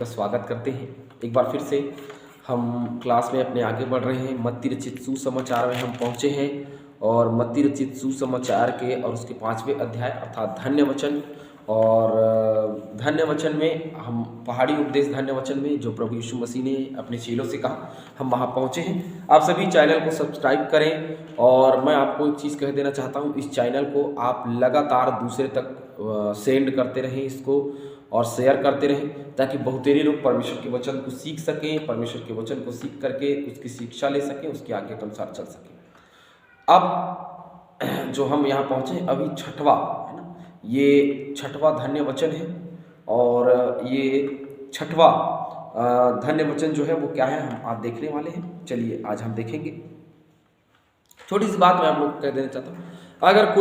का स्वागत करते हैं। एक बार फिर से हम क्लास में अपने आगे बढ़ रहे हैं। मत्ती रचित सुसमाचार में हम पहुँचे हैं और मत्ती रचित सुसमाचार के और उसके 5वें अध्याय अर्थात धन्य वचन और धन्य वचन में हम पहाड़ी उपदेश धन्य वचन में जो प्रभु यीशु मसीह ने अपने चेलों से कहा, हम वहाँ पहुँचे हैं। आप सभी चैनल को सब्सक्राइब करें और मैं आपको एक चीज़ कह देना चाहता हूँ, इस चैनल को आप लगातार दूसरे तक सेंड करते रहें इसको और शेयर करते रहें, ताकि बहुतेरे लोग परमेश्वर के वचन को सीख सकें, परमेश्वर के वचन को सीख करके उसकी शिक्षा ले सकें, उसके आगे के अनुसार चल सकें। अब जो हम यहाँ पहुँचे अभी छठवा है ना, ये छठवा धन्य वचन है और ये छठवा धन्य वचन जो है वो क्या है हम आप देखने वाले हैं। चलिए आज हम देखेंगे। छोटी सी बात मैं आप लोग को कह देना चाहता हूँ, अगर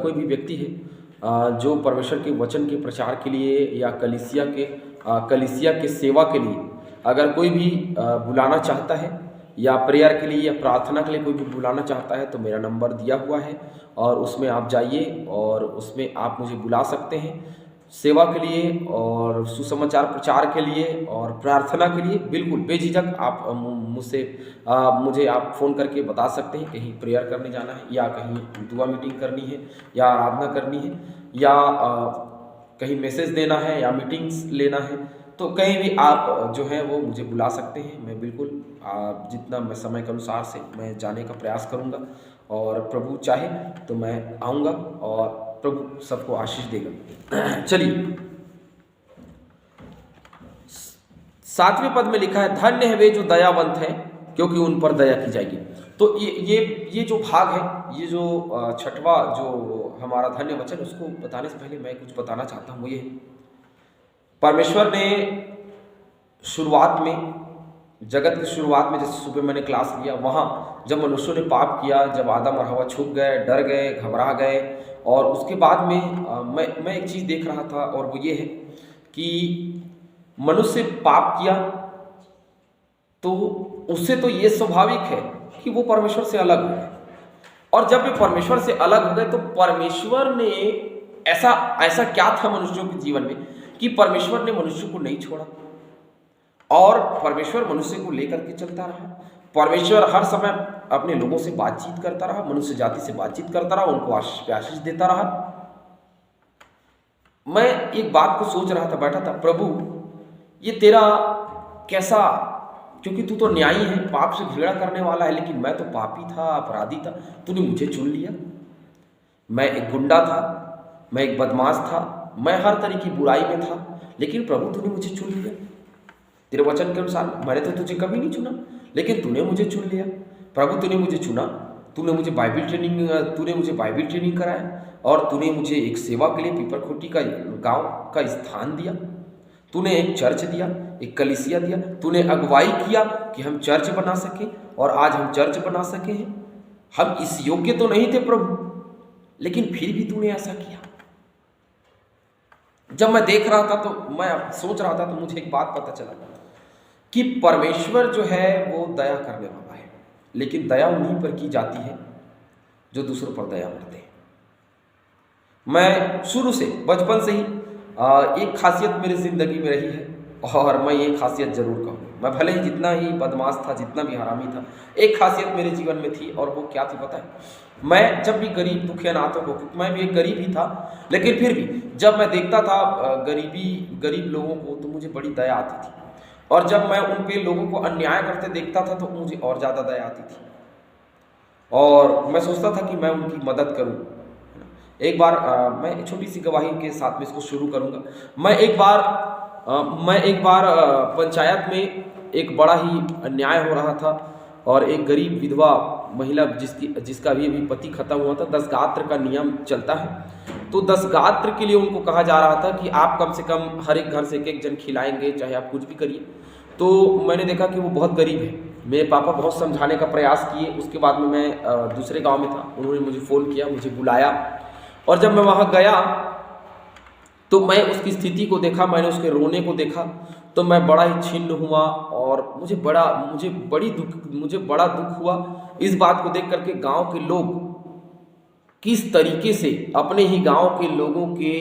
कोई भी व्यक्ति है जो परमेश्वर के वचन के प्रचार के लिए या कलीसिया के सेवा के लिए अगर कोई भी बुलाना चाहता है या प्रेयर के लिए या प्रार्थना के लिए कोई भी बुलाना चाहता है, तो मेरा नंबर दिया हुआ है और उसमें आप जाइए और उसमें आप मुझे बुला सकते हैं सेवा के लिए और सुसमाचार प्रचार के लिए और प्रार्थना के लिए। बिल्कुल बेझिझक आप मुझे आप फ़ोन करके बता सकते हैं, कहीं प्रेयर करने जाना है या कहीं दुआ मीटिंग करनी है या आराधना करनी है या कहीं मैसेज देना है या मीटिंग्स लेना है, तो कहीं भी आप जो है वो मुझे बुला सकते हैं। मैं बिल्कुल जितना मैं समय के अनुसार से मैं जाने का प्रयास करूँगा और प्रभु चाहे तो मैं आऊँगा और प्रभु सबको आशीष देगा। चलिए 7वें पद में लिखा है, धन्य है वे जो दयावंत हैं क्योंकि उन पर दया की जाएगी। तो ये जो भाग है, ये जो छठवा जो हमारा धन्य वचन, उसको बताने से पहले मैं कुछ बताना चाहता हूँ। वो ये परमेश्वर ने शुरुआत में, जगत की शुरुआत में, जैसे सुबह मैंने क्लास लिया, वहाँ जब मनुष्यों ने पाप किया, जब आदम और हवा छुप गए, डर गए, घबरा गए, और उसके बाद में मैं एक चीज़ देख रहा था और वो ये है कि मनुष्य पाप किया तो उससे तो ये स्वाभाविक है कि वो परमेश्वर से अलग हो गए, और जब वे परमेश्वर से अलग हो गए तो परमेश्वर ने ऐसा क्या था मनुष्यों के जीवन में कि परमेश्वर ने मनुष्य को नहीं छोड़ा और परमेश्वर मनुष्य को लेकर के चलता रहा। परमेश्वर हर समय अपने लोगों से बातचीत करता रहा, मनुष्य जाति से बातचीत करता रहा, उनको आशीष देता रहा। मैं एक बात को सोच रहा था, बैठा था, प्रभु ये तेरा कैसा, क्योंकि तू तो न्यायी है, पाप से घृणा करने वाला है, लेकिन मैं तो पापी था, अपराधी था, तूने मुझे चुन लिया। मैं एक गुंडा था, मैं एक बदमाश था, मैं हर तरह की बुराई में था, लेकिन प्रभु तूने मुझे चुन लिया। तेरे वचन के अनुसार मैंने तो तुझे कभी नहीं चुना, लेकिन तूने मुझे चुन लिया। प्रभु तूने मुझे चुना, तूने मुझे बाइबल ट्रेनिंग कराया और तूने मुझे एक सेवा के लिए पीपरखोटी का गांव का स्थान दिया, तूने एक चर्च दिया, एक कलीसिया दिया, तूने अगुवाई किया कि हम चर्च बना सके और आज हम चर्च बना सके हैं। हम इस योग्य तो नहीं थे प्रभु, लेकिन फिर भी तूने ऐसा किया। जब मैं देख रहा था तो मैं सोच रहा था तो मुझे एक बात पता चला कि परमेश्वर जो है वो दया करने वाला है, लेकिन दया उन्हीं पर की जाती है जो दूसरों पर दया करते हैं। मैं शुरू से, बचपन से ही एक खासियत मेरी जिंदगी में रही है और मैं ये खासियत जरूर कहूँ। मैं भले ही जितना ही बदमाश था, जितना भी हरामी था, एक खासियत मेरे जीवन में थी और वो क्या थी पता है? मैं जब भी गरीब दुखिया नाथों को, मैं भी एक गरीब ही था, लेकिन फिर भी जब मैं देखता था गरीब लोगों को तो मुझे बड़ी दया आती थी, और जब मैं उन पे लोगों को अन्याय करते देखता था तो मुझे और ज़्यादा दया आती थी और मैं सोचता था कि मैं उनकी मदद करूं। एक बार मैं एक छोटी सी गवाही के साथ में इसको शुरू करूंगा। मैं एक बार पंचायत में एक बड़ा ही अन्याय हो रहा था और एक गरीब विधवा महिला जिसका भी अभी पति खत्म हुआ था, 10 गात्र का नियम चलता है, तो 10 गात्र के लिए उनको कहा जा रहा था कि आप कम से कम हर एक घर से एक जन खिलाएंगे, चाहे आप कुछ भी करिए। तो मैंने देखा कि वो बहुत गरीब है। मेरे पापा बहुत समझाने का प्रयास किए। उसके बाद में मैं दूसरे गांव में था, उन्होंने मुझे फ़ोन किया, मुझे बुलाया, और जब मैं वहाँ गया तो मैं उसकी स्थिति को देखा, मैंने उसके रोने को देखा, तो मैं बड़ा ही छिन्न हुआ और मुझे बड़ा दुख हुआ इस बात को देख करके गांव के लोग किस तरीके से अपने ही गांव के लोगों के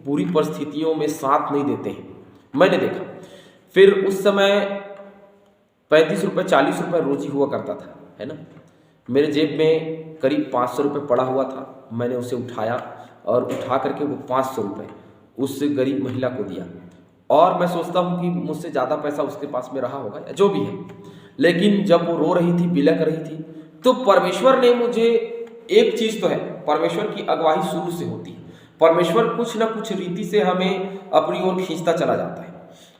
बुरी परिस्थितियों में साथ नहीं देते हैं। मैंने देखा। फिर उस समय 35 रुपये 40 रुपये रोज ही हुआ करता था, है ना। मेरे जेब में करीब 500 रुपये पड़ा हुआ था। मैंने उसे उठाया और उठा करके वो 500 रुपये उस गरीब महिला को दिया। और मैं सोचता हूँ कि मुझसे ज़्यादा पैसा उसके पास में रहा होगा या जो भी है, लेकिन जब वो रो रही थी, बिलख रही थी, तो परमेश्वर ने मुझे, एक चीज़ तो है, परमेश्वर की अगुवाई शुरू से होती है। परमेश्वर कुछ ना कुछ रीति से हमें अपनी ओर खींचता चला जाता है।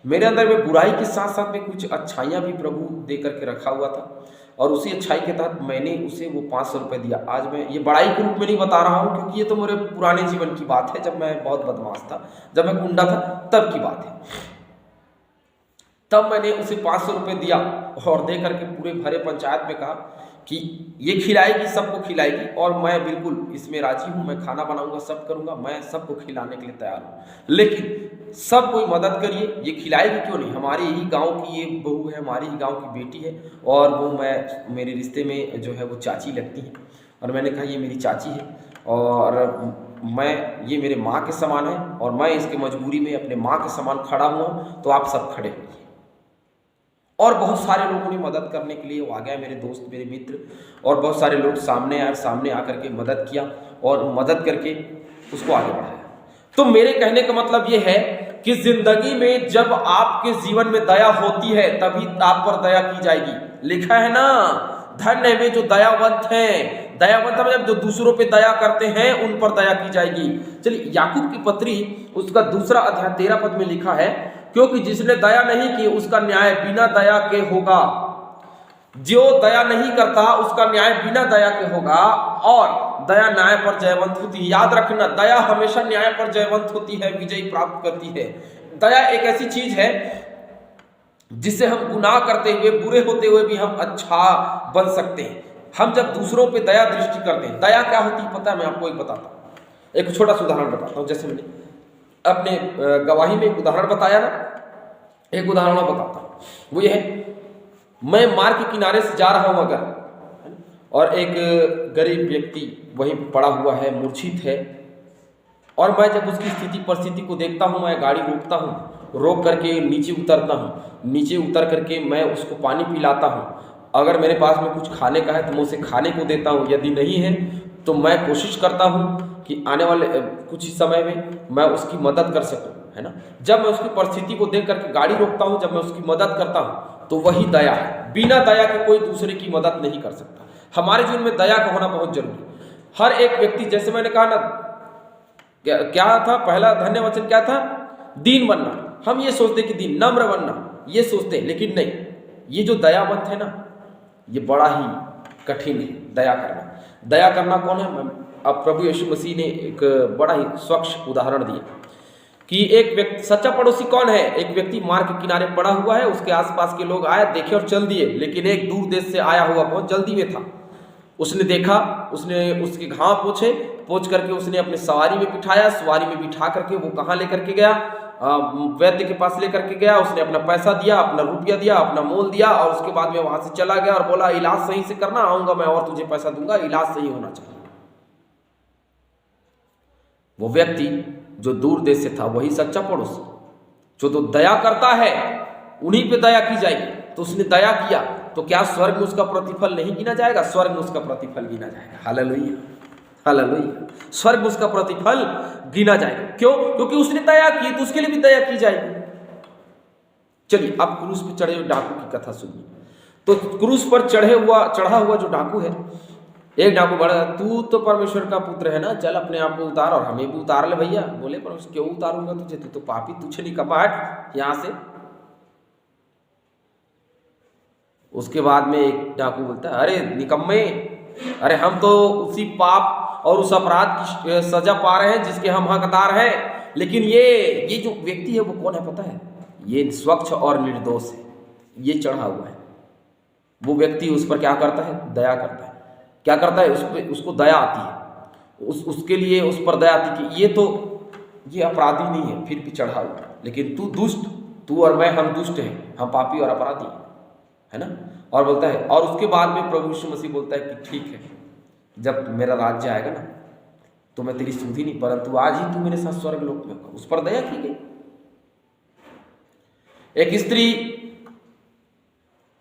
मेरे अंदर में बुराई के साथ साथ में कुछ अच्छाइयाँ भी प्रभु दे करके रखा हुआ था, और उसी अच्छाई के तहत मैंने उसे वो 500 रुपये दिया। आज मैं ये बड़ाई के रूप में नहीं बता रहा हूँ, क्योंकि ये तो मेरे पुराने जीवन की बात है, जब मैं बहुत बदमाश था, जब मैं गुंडा था, तब की बात है। तब मैंने उसे 500 रुपये दिया और दे करके पूरे भरे पंचायत में कहा कि ये खिलाएगी, सबको खिलाएगी, और मैं बिल्कुल इसमें राजी हूँ, मैं खाना बनाऊंगा, सब करूंगा, मैं सबको खिलाने के लिए तैयार हूँ, लेकिन सब कोई मदद करिए। ये खिलाएगी क्यों नहीं, हमारे ही गांव की ये बहू है, हमारी ही गांव की बेटी है, और वो मेरे रिश्ते में जो है वो चाची लगती है। और मैंने कहा ये मेरी चाची है, और ये मेरे माँ के समान है, और मैं इसकी मजबूरी में अपने माँ के समान खड़ा हुआ, तो आप सब खड़े होइए। और बहुत सारे लोगों ने मदद करने के लिए वो आ गए, मेरे दोस्त, मेरे मित्र, और बहुत सारे लोग सामने आए, सामने आकर के मदद किया, और मदद करके उसको आगे बढ़ाया। तो मेरे कहने का मतलब ये है कि जिंदगी में जब आपके जीवन में दया होती है, तभी आप पर दया की जाएगी। लिखा है ना, धन्य है वे जो दयावंत हैं। दयावंत मतलब जो दूसरों पे दया करते हैं, उन पर दया की जाएगी। चलिए, याकूब की पत्री उसका 2 अध्याय 13 पद में लिखा है, क्योंकि जिसने दया नहीं की उसका न्याय बिना दया के होगा। जो दया नहीं करता उसका न्याय बिना दया के होगा, और दया न्याय पर जयवंत होती है। याद रखना, दया हमेशा न्याय पर जयवंत होती है, विजय प्राप्त करती है। दया एक ऐसी चीज है जिससे हम गुनाह करते हुए, बुरे होते हुए भी हम अच्छा बन सकते हैं। हम जब दूसरों पे दया दृष्टि करते हैं, दया क्या होती है पता है? मैं आपको एक बताता हूँ, एक छोटा सा उदाहरण बताता हूँ। जैसे मैंने अपने गवाही में एक उदाहरण बताया ना, एक उदाहरण मैं बताता हूँ। वो ये है, मैं मार्ग के किनारे से जा रहा हूँ अगर, और एक गरीब व्यक्ति वहीं पड़ा हुआ है, मूर्छित है, और मैं जब उसकी स्थिति परिस्थिति को देखता हूँ, मैं गाड़ी रोकता हूँ, रोक करके नीचे उतरता हूँ, नीचे उतर करके मैं उसको पानी पिलाता हूँ। अगर मेरे पास में कुछ खाने का है तो मैं उसे खाने को देता हूँ, यदि नहीं है तो मैं कोशिश करता हूँ कि आने वाले कुछ ही समय में मैं उसकी मदद कर सकूँ, है ना। जब मैं उसकी परिस्थिति को देख करके गाड़ी रोकता हूँ, जब मैं उसकी मदद करता हूँ, तो वही दया है। बिना दया के कोई दूसरे की मदद नहीं कर सकता। हमारे जीवन में दया का होना बहुत जरूरी है। हर एक व्यक्ति, जैसे मैंने कहा ना, क्या था पहला धन्य वचन क्या था? दीन बनना। हम ये सोचते कि दीन, नम्र बनना, ये सोचते हैं, लेकिन नहीं, ये जो दयावंत है ना, ये बड़ा ही कठिन है दया करना। दया करना कौन है? अब प्रभु यीशु मसीह ने एक बड़ा ही स्वच्छ उदाहरण दिया कि एक व्यक्ति, सच्चा पड़ोसी कौन है? एक व्यक्ति मार्ग के किनारे पड़ा हुआ है, उसके आसपास के लोग आए, देखे और चल दिए, लेकिन एक दूर देश से आया हुआ बहुत जल्दी में था। उसने देखा, उसने उसके घाव पोंछ करके उसने अपने सवारी में बिठाया, सवारी में बिठा करके वो कहाँ लेकर के गया? वैद्य के पास लेकर के गया। उसने अपना पैसा दिया, अपना रुपया दिया, अपना मोल दिया, और उसके बाद में वहां से चला गया और बोला इलाज सही से करना, आऊंगा मैं और तुझे पैसा दूंगा, इलाज सही होना चाहिए। वो व्यक्ति जो दूर देश से था, वही सच्चा पड़ोसी, जो तो दया करता है, उन्हीं पे दया की जाएगी। तो उसने दया किया, तो क्या स्वर्ग में उसका प्रतिफल नहीं गिना जाएगा? स्वर्ग में उसका प्रतिफल गिना जाएगा। Hallelujah, hallelujah. स्वर्ग में उसका प्रतिफल गिना जाएगा। क्यों? क्योंकि उसने दया की, तो उसके लिए भी दया की जाएगी। चलिए, अब क्रूस पर चढ़े हुए डाकू की कथा सुनिए। तो क्रूस पर चढ़ा हुआ जो डाकू है, एक डाकू बड़ा, तू तो परमेश्वर का पुत्र है ना, चल अपने आप को उतार और हमें भी उतार ले भैया। बोले परमेश्वर, क्यों उतारूंगा तुझे? तू तो पापी, तुझे निकम्मा, हट यहां से। उसके बाद में एक डाकू बोलता है, अरे निकम्मे, अरे हम तो उसी पाप और उस अपराध की सजा पा रहे हैं जिसके हम हकदार हैं, लेकिन ये जो व्यक्ति है वो कौन है पता है? ये स्वच्छ और निर्दोष है, ये चढ़ा हुआ है। वो व्यक्ति उस पर क्या करता है? दया करता है। क्या करता है? उसको दया आती है, उसके लिए उस पर दया आती है कि ये अपराधी नहीं है, फिर भी चढ़ा हुआ, लेकिन तू दुष्ट, तू और मैं, हम दुष्ट हैं, हम पापी और अपराधी, है ना। और बोलता है, और उसके बाद में प्रभु यीशु मसीह बोलता है कि ठीक है, जब मेरा राज्य आएगा ना, तो मैं तेरी सुधी नहीं, परंतु आज ही तू मेरे साथ स्वर्ग लोक में होगा। उस पर दया की गई। एक स्त्री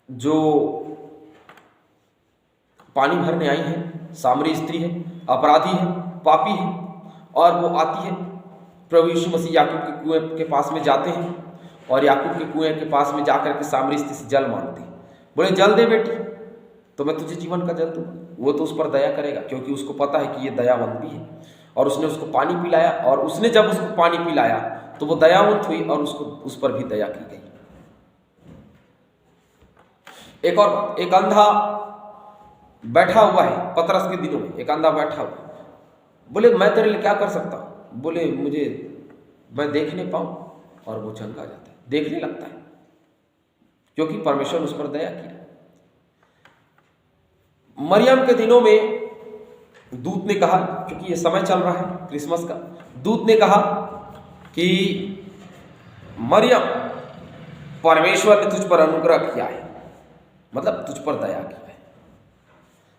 जो पानी भरने आई है, सामरी स्त्री है, अपराधी है, पापी है, और वो आती है, प्रभु यीशु मसीह याकूब के कुएं के पास में जाते हैं और याकूब के कुएं के पास में जाकर के सामरी स्त्री से जल मांगती है। बोले जल दे बेटी तो मैं तुझे जीवन का जल दूंगा। वो तो उस पर दया करेगा क्योंकि उसको पता है कि ये दयावंत भी है, और उसने उसको पानी पिलाया, और उसने जब उसको पानी पिलाया तो वो दयावंत हुई और उसको उस पर भी दया की गई। एक और बात, एक अंधा बैठा हुआ है, पतरस के दिनों में एक अंधा बैठा हुआ, बोले मैं तेरे लिए क्या कर सकता हूं? बोले मुझे, मैं देख नहीं पाऊं, और वो चंगा जाता है, देखने लगता है क्योंकि परमेश्वर उस पर दया किया। मरियम के दिनों में दूत ने कहा, क्योंकि ये समय चल रहा है क्रिसमस का, दूत ने कहा कि मरियम परमेश्वर ने तुझ पर अनुग्रह किया है, मतलब तुझ पर दया किया है।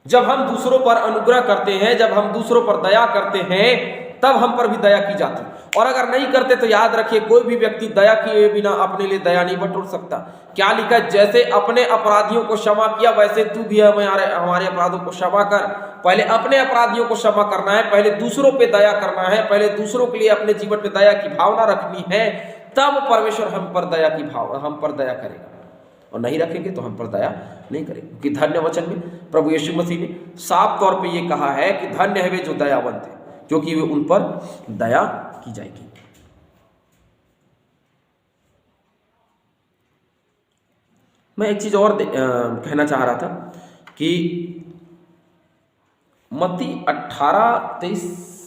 जब हम दूसरों पर अनुग्रह करते हैं, जब हम दूसरों पर दया करते हैं, तब हम पर भी दया की जाती है। और अगर नहीं करते तो याद रखिए, कोई भी व्यक्ति दया किए बिना अपने लिए दया नहीं बटोर सकता। क्या लिखा है? जैसे अपने अपराधियों को क्षमा किया वैसे तू भी हमारे अपराधों को क्षमा कर। पहले अपने अपराधियों को क्षमा करना है, पहले दूसरों पे दया करना है, पहले दूसरों के लिए अपने जीवन में दया की भावना रखनी है, तब परमेश्वर हम पर दया करेगा। और नहीं रखेंगे तो हम पर दया नहीं करेंगे। क्योंकि धन्य वचन में प्रभु यीशु मसीह ने साफ तौर पे ये कहा है कि धन्य है वे जो दयावंत है, क्योंकि वे उन पर दया की जाएगी। मैं एक चीज और कहना चाह रहा था कि मत्ती 18:23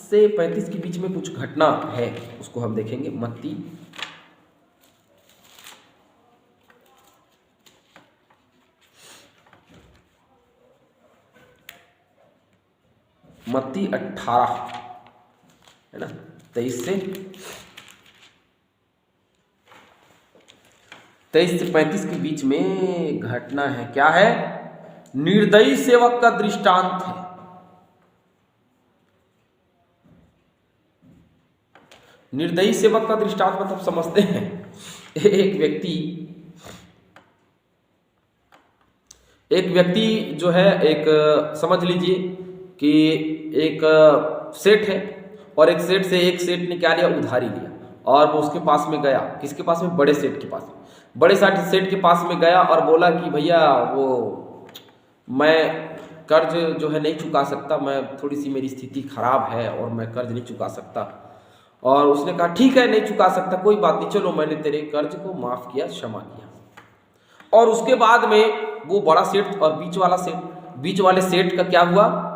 से 35 के बीच में कुछ घटना है, उसको हम देखेंगे। मत्ती 18 है ना, 23 से 35 के बीच में घटना है। क्या है? निर्दयी सेवक का दृष्टांत है। निर्दयी सेवक का दृष्टांत मतलब समझते हैं, एक व्यक्ति जो है, एक समझ लीजिए कि एक सेठ है, और एक सेठ ने क्या लिया? उधारी लिया, और वो उसके पास में गया। किसके पास में? बड़े सेठ के पास में। बड़े सेठ के पास में गया और बोला कि भैया वो मैं कर्ज जो है नहीं चुका सकता, मैं थोड़ी सी मेरी स्थिति खराब है और मैं कर्ज नहीं चुका सकता। और उसने कहा ठीक है, नहीं चुका सकता, कोई बात नहीं, चलो मैंने तेरे कर्ज को माफ़ किया, क्षमा किया। और उसके बाद में वो बड़ा सेठ और बीच वाले सेठ का क्या हुआ?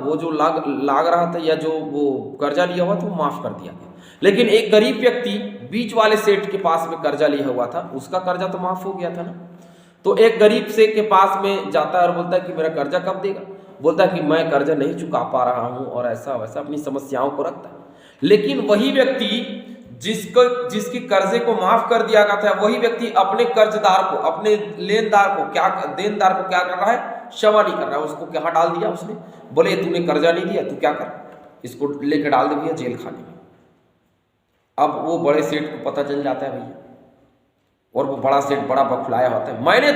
वो जो लाग रहा था या जो वो कर्जा लिया हुआ था वो माफ़ कर दिया गया। लेकिन एक गरीब व्यक्ति बीच वाले सेठ के पास में कर्जा लिया हुआ था, उसका कर्जा तो माफ़ हो गया था ना। तो एक गरीब से के पास में जाता है और बोलता है कि मेरा कर्जा कब देगा? बोलता है कि मैं कर्जा नहीं चुका पा रहा हूँ, और ऐसा वैसा अपनी समस्याओं को रखता है। लेकिन वही व्यक्ति जिसके कर्जे को माफ कर दिया गया था, वही व्यक्ति अपने कर्जदार को, अपने देनदार को क्या कर रहा है? क्षमा नहीं कर रहा है। उसको कहाँ डाल दिया उसने? बोले तूने कर्जा नहीं दिया, तू क्या कर, इसको लेकर डाल दे भैया जेल खाने में। अब वो बड़े सेठ को पता चल जाता है भैया, और वो बड़ा सेठ बड़ा बखलाया होता है। मैंने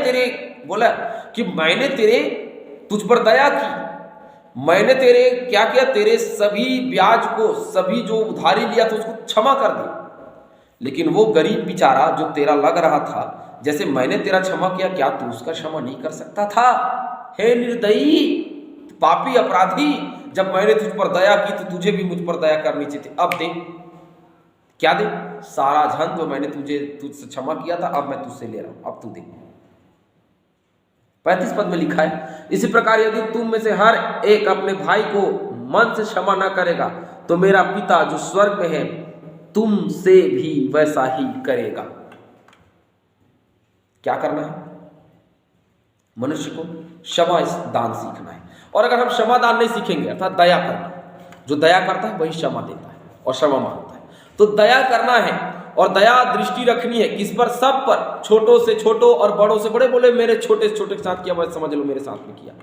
तेरे तुझ पर दया की, मैंने तेरे क्या किया? तेरे सभी ब्याज को, सभी जो उधारी लिया था उसको क्षमा कर दिया। लेकिन वो गरीब बेचारा जो तेरा लग रहा था, जैसे मैंने तेरा क्षमा किया, क्या तू उसका क्षमा नहीं कर सकता था? हे निर्दयी, पापी, अपराधी, जब मैंने तुझ पर दया की तो तुझे भी मुझ पर दया करनी चाहिए थी। अब दे, क्या दे? सारा धन जो मैंने तुझसे क्षमा किया था, अब मैं तुझसे ले रहा हूं, अब तू दे। 35 पद में लिखा है, इसी प्रकार यदि तुम में से हर एक अपने भाई को मन से क्षमा न करेगा तो मेरा पिता जो स्वर्ग में है तुमसे भी वैसा ही करेगा। क्या करना है? मनुष्य को क्षमा दान सीखना है। और अगर हम क्षमा दान नहीं सीखेंगे, अर्थात दया करना, जो दया करता है वही क्षमा देता है और क्षमा मांगता है। तो दया करना है और दया दृष्टि रखनी है किस पर? सब पर, छोटों से छोटो और बड़ों से बड़े। बोले मेरे छोटे से छोटे के साथ किया, बस समझ लो मेरे साथ में किया।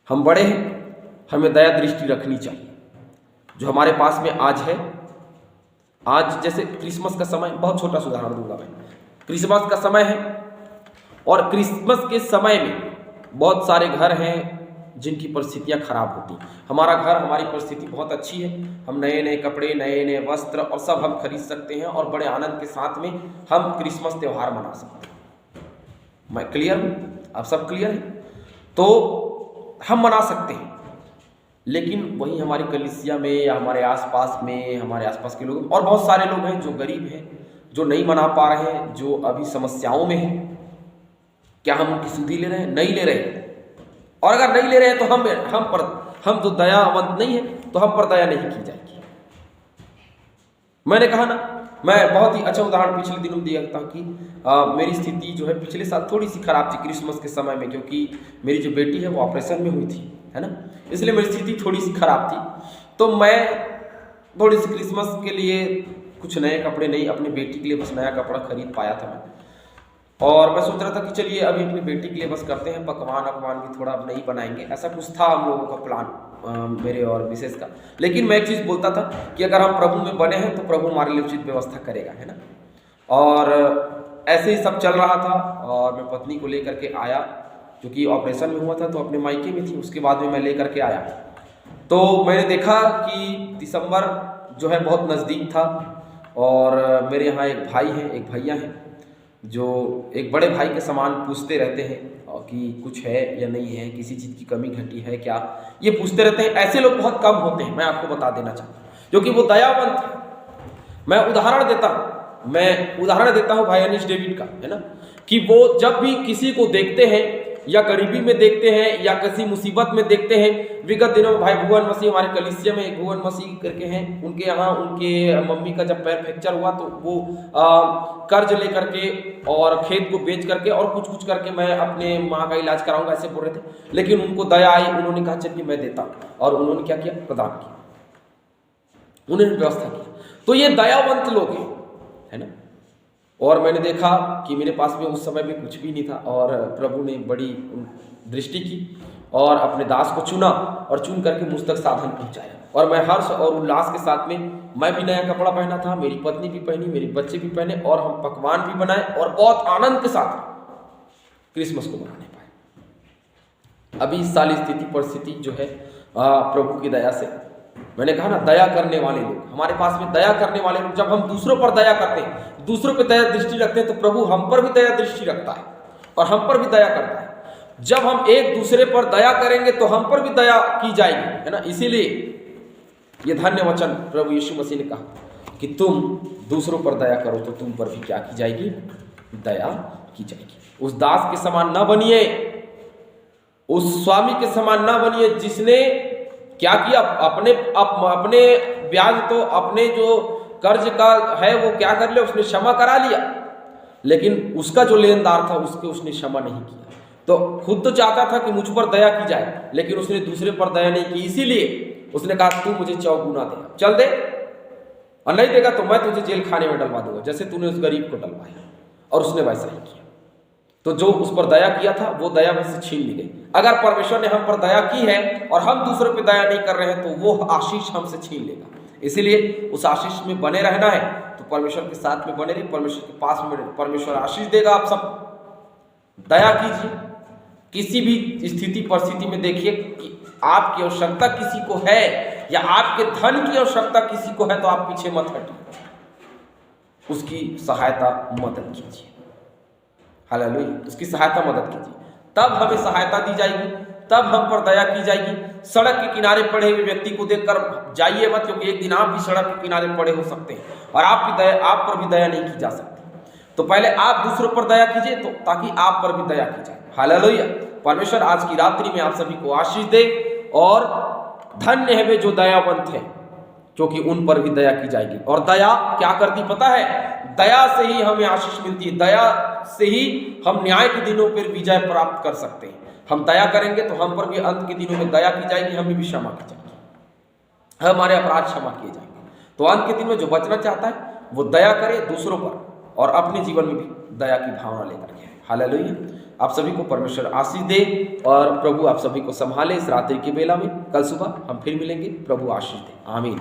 हम बड़े हैं, हमें दया दृष्टि रखनी चाहिए। जो हमारे पास में आज है आज जैसे क्रिसमस का समय, बहुत छोटा सा उदाहरण दूंगा मैं, क्रिसमस का समय है और क्रिसमस के समय में बहुत सारे घर हैं जिनकी परिस्थितियां खराब होती हैं। हमारा घर, हमारी परिस्थिति बहुत अच्छी है, हम नए नए कपड़े, नए नए वस्त्र और सब हम खरीद सकते हैं और बड़े आनंद के साथ में हम क्रिसमस त्यौहार मना सकते हैं। मैं क्लियर हूँ? आप सब क्लियर हैं? तो हम मना सकते हैं, लेकिन वही हमारी कलीसिया में या हमारे आसपास में, हमारे आसपास के लोग और बहुत सारे लोग हैं जो गरीब हैं, जो नहीं मना पा रहे हैं, जो अभी समस्याओं में हैं। क्या हम उनकी सुधि ले रहे हैं? नहीं ले रहे हैं। और अगर नहीं ले रहे हैं तो हम तो दयावंत नहीं है, तो हम पर दया नहीं की जाएगी। मैंने कहा ना, मैं बहुत ही अच्छा उदाहरण पिछले दिनों दिया था कि मेरी स्थिति जो है पिछले साल थोड़ी सी खराब थी क्रिसमस के समय में, क्योंकि मेरी जो बेटी है वो ऑपरेशन में हुई थी, है ना, इसलिए मेरी स्थिति थोड़ी सी खराब थी। तो मैं थोड़ी सी क्रिसमस के लिए कुछ नए कपड़े नहीं, अपनी बेटी के लिए बस नया कपड़ा खरीद पाया था मैं। और मैं सोच रहा था कि चलिए अभी अपनी बेटी के लिए बस करते हैं, पकवान भी थोड़ा अब नहीं बनाएंगे, ऐसा कुछ था हम लोगों का प्लान, मेरे और मिसेस का। लेकिन मैं एक चीज़ बोलता था कि अगर हम प्रभु में बने हैं तो प्रभु हमारे लिए उचित व्यवस्था करेगा, है ना। और ऐसे ही सब चल रहा था और मैं पत्नी को लेकर के आया, क्योंकि ऑपरेशन में हुआ था तो अपने मायके में थी। उसके बाद में मैं लेकर के आया तो मैंने देखा कि दिसंबर जो है बहुत नज़दीक था और मेरे यहाँ एक भाई हैं, एक भैया हैं, जो एक बड़े भाई के समान पूछते रहते हैं कि कुछ है या नहीं है, किसी चीज़ की कमी घटी है क्या, ये पूछते रहते हैं। ऐसे लोग बहुत कम होते हैं, मैं आपको बता देना चाहता हूँ, क्योंकि वो दयावंत है। मैं उदाहरण देता हूँ भाई अनिश डेविड का, है ना, कि वो जब भी किसी को देखते हैं या गरीबी में देखते हैं या किसी मुसीबत में देखते हैं। विगत दिनों में भाई भुवन मसीह, हमारे कलीसिया में एक भुवन मसीह करके हैं, उनके यहाँ उनके मम्मी का जब पैर फ्रैक्चर हुआ तो वो कर्ज लेकर के और खेत को बेच करके और कुछ करके मैं अपने माँ का इलाज कराऊंगा ऐसे बोल रहे थे। लेकिन उनको दया आई, उन्होंने कहा चलिए मैं देता हूँ, और उन्होंने क्या किया, प्रदान किया, उन्होंने व्यवस्था की। तो ये दयावंत लोग हैं, है ना। और मैंने देखा कि मेरे पास में उस समय में कुछ भी नहीं था और प्रभु ने बड़ी दृष्टि की और अपने दास को चुना और चुन करके मुझ तक साधन पहुंचाया। और मैं हर्ष और उल्लास के साथ में, मैं भी नया कपड़ा पहना था, मेरी पत्नी भी पहनी, मेरे बच्चे भी पहने और हम पकवान भी बनाए और बहुत आनंद के साथ क्रिसमस को मनाने पाए। अभी इस साल स्थिति परिस्थिति जो है प्रभु की दया से, मैंने कहा ना, दया करने वाले लोग हमारे पास में, दया करने वाले लोग, जब हम दूसरों पर दया करते हैं, दूसरों पर दया दृष्टि रखते हैं, तो प्रभु हम पर भी दया दृष्टि रखता है और हम पर भी दया करता है। जब हम एक दूसरे पर दया करेंगे तो हम पर भी दया की जाएगी, है ना। इसीलिए ये धन्य वचन प्रभु यीशु मसीह ने कहा कि तुम दूसरों पर दया करो तो तुम पर भी क्या की जाएगी, दया की जाएगी। उस दास के समान ना बनिए, उस स्वामी के समान ना बनिए जिसने क्या किया, अपने ब्याज तो अपने जो कर्ज का है वो क्या कर लिया, उसने क्षमा करा लिया, लेकिन उसका जो लेनदार था उसने क्षमा नहीं किया। तो खुद तो चाहता था कि मुझ पर दया की जाए, लेकिन उसने दूसरे पर दया नहीं की, इसीलिए उसने कहा तू मुझे 4 गुना दे, चल दे, और नहीं देगा तो मैं तुझे जेल खाने में डलवा दूंगा, जैसे तूने उस गरीब को डलवाया। और उसने वैसा ही किया। तो जो उस पर दया किया था वो दया वैसे छीन ली गई। अगर परमेश्वर ने हम पर दया की है और हम दूसरों पर दया नहीं कर रहे हैं तो वो आशीष हमसे छीन लेगा। इसीलिए उस आशीष में बने रहना है तो परमेश्वर के साथ में बने रहिए, परमेश्वर के पास में, परमेश्वर आशीष देगा। आप सब दया कीजिए, किसी भी स्थिति परिस्थिति में देखिए कि आपकी आवश्यकता किसी को है या आपके धन की आवश्यकता किसी को है तो आप पीछे मत हटिए, उसकी सहायता मदद कीजिए। हालेलुया, उसकी सहायता मदद कीजिए, तब हमें सहायता दी जाएगी, तब हम पर दया की जाएगी। सड़क के किनारे पड़े हुए व्यक्ति को देखकर जाइए मत, क्योंकि एक दिन आप भी सड़क के किनारे पड़े हो सकते हैं और आप पर भी दया नहीं की जा सकती। तो पहले आप दूसरों पर दया कीजिए तो ताकि आप पर भी दया की जाए। हालेलुया। परमेश्वर आज की रात्रि में आप सभी को आशीष दे और धन्य है वे जो दयावंत है, क्योंकि उन पर भी दया की जाएगी। और दया क्या करती पता है, दया से ही हमें आशीष मिलती है, दया से ही हम न्याय के दिनों पर विजय प्राप्त कर सकते हैं। हम दया करेंगे तो हम पर भी अंत के दिनों में दया की जाएगी, हमें भी क्षमा की जाएगी, हमारे अपराध क्षमा किए जाएंगे। तो अंत के दिन में जो बचना चाहता है वो दया करे दूसरों पर और अपने जीवन में भी दया की भावना लेकर के आए। हालेलुया। आप सभी को परमेश्वर आशीष दे और प्रभु आप सभी को संभाले इस रात्रि की बेला में। कल सुबह हम फिर मिलेंगे। प्रभु आशीष दे। आमीन।